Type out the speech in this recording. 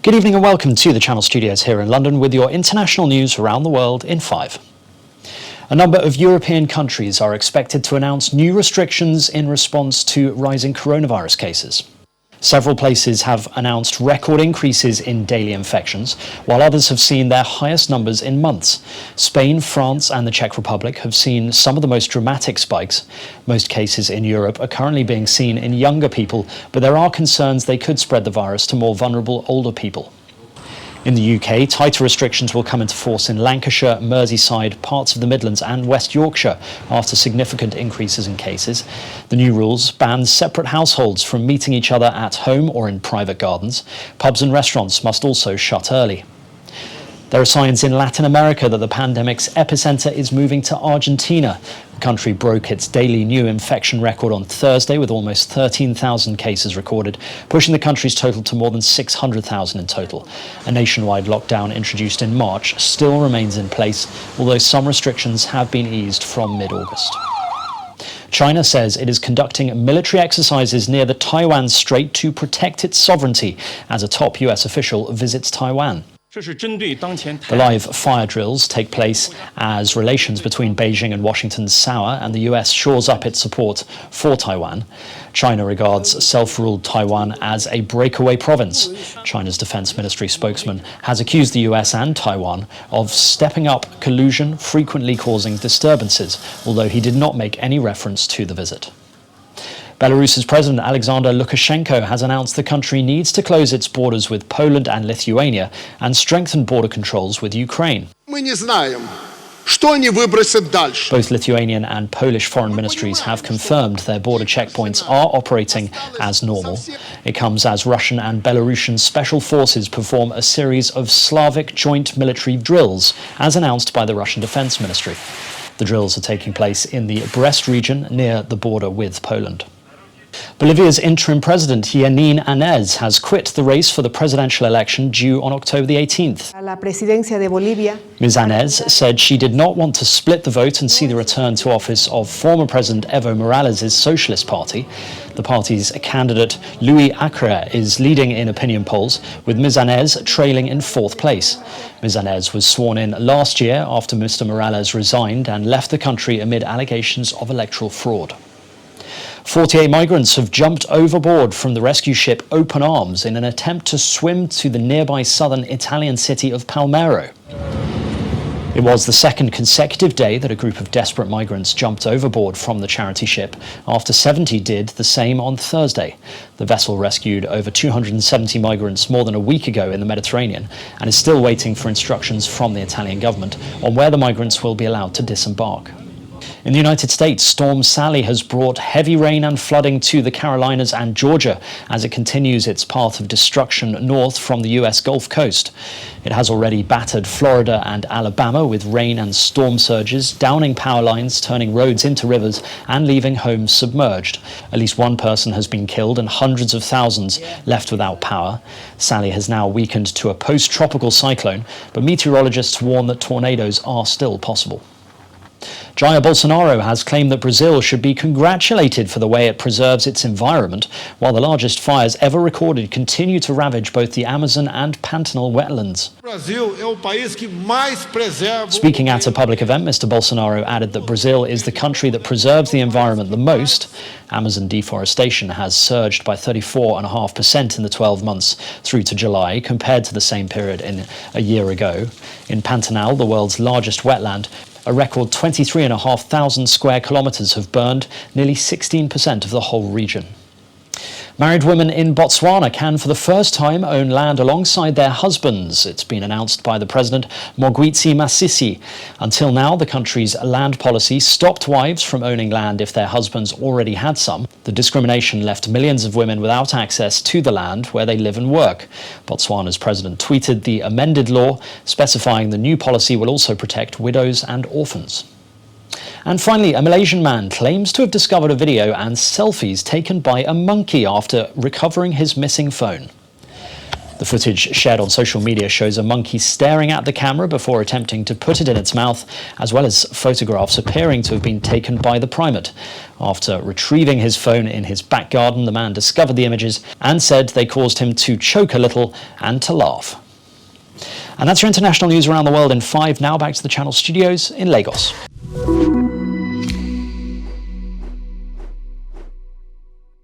Good evening and welcome to the Channel Studios here in London with your international news around the world in 5. A number of European countries are expected to announce new restrictions in response to rising coronavirus cases. Several places have announced record increases in daily infections, while others have seen their highest numbers in months. Spain, France and the Czech Republic have seen some of the most dramatic spikes. Most cases in Europe are currently being seen in younger people, but there are concerns they could spread the virus to more vulnerable older people. In the UK, tighter restrictions will come into force in Lancashire, Merseyside, parts of the Midlands and West Yorkshire after significant increases in cases. The new rules ban separate households from meeting each other at home or in private gardens. Pubs and restaurants must also shut early. There are signs in Latin America that the pandemic's epicenter is moving to Argentina. The country broke its daily new infection record on Thursday with almost 13,000 cases recorded, pushing the country's total to more than 600,000 in total. A nationwide lockdown introduced in March still remains in place, although some restrictions have been eased from mid-August. China says it is conducting military exercises near the Taiwan Strait to protect its sovereignty as a top US official visits Taiwan. The live fire drills take place as relations between Beijing and Washington sour and the US shores up its support for Taiwan. China regards self-ruled Taiwan as a breakaway province. China's defense ministry spokesman has accused the US and Taiwan of stepping up collusion, frequently causing disturbances, although he did not make any reference to the visit. Belarus's President Alexander Lukashenko has announced the country needs to close its borders with Poland and Lithuania and strengthen border controls with Ukraine. Both Lithuanian and Polish foreign ministries have confirmed their border checkpoints are operating as normal. It comes as Russian and Belarusian special forces perform a series of Slavic joint military drills, as announced by the Russian Defense Ministry. The drills are taking place in the Brest region near the border with Poland. Bolivia's interim president, Jeanine Áñez, has quit the race for the presidential election due on October the 18th. Ms. Áñez said she did not want to split the vote and see the return to office of former President Evo Morales' Socialist Party. The party's candidate, Luis Acre, is leading in opinion polls, with Ms. Áñez trailing in 4th place. Ms. Áñez was sworn in last year after Mr. Morales resigned and left the country amid allegations of electoral fraud. 48 migrants have jumped overboard from the rescue ship Open Arms in an attempt to swim to the nearby southern Italian city of Palmero. It was the second consecutive day that a group of desperate migrants jumped overboard from the charity ship, after 70 did the same on Thursday. The vessel rescued over 270 migrants more than a week ago in the Mediterranean and is still waiting for instructions from the Italian government on where the migrants will be allowed to disembark. In the United States, Storm Sally has brought heavy rain and flooding to the Carolinas and Georgia as it continues its path of destruction north from the US Gulf Coast. It has already battered Florida and Alabama with rain and storm surges, downing power lines, turning roads into rivers, and leaving homes submerged. At least one person has been killed and hundreds of thousands left without power. Sally has now weakened to a post-tropical cyclone, but meteorologists warn that tornadoes are still possible. Jair Bolsonaro has claimed that Brazil should be congratulated for the way it preserves its environment, while the largest fires ever recorded continue to ravage both the Amazon and Pantanal wetlands. Speaking at a public event, Mr. Bolsonaro added that Brazil is the country that preserves the environment the most. Amazon deforestation has surged by 34.5% in the 12 months through to July, compared to the same period in a year ago. In Pantanal, the world's largest wetland, a record 23,500 square kilometres have burned, nearly 16% of the whole region. Married women in Botswana can for the first time own land alongside their husbands. It's been announced by the president, Mogwitsi Masisi. Until now, the country's land policy stopped wives from owning land if their husbands already had some. The discrimination left millions of women without access to the land where they live and work. Botswana's president tweeted the amended law, specifying the new policy will also protect widows and orphans. And finally, a Malaysian man claims to have discovered a video and selfies taken by a monkey after recovering his missing phone. The footage shared on social media shows a monkey staring at the camera before attempting to put it in its mouth, as well as photographs appearing to have been taken by the primate. After retrieving his phone in his back garden, the man discovered the images and said they caused him to choke a little and to laugh. And that's your international news around the world in 5. Now back to the Channel studios in Lagos.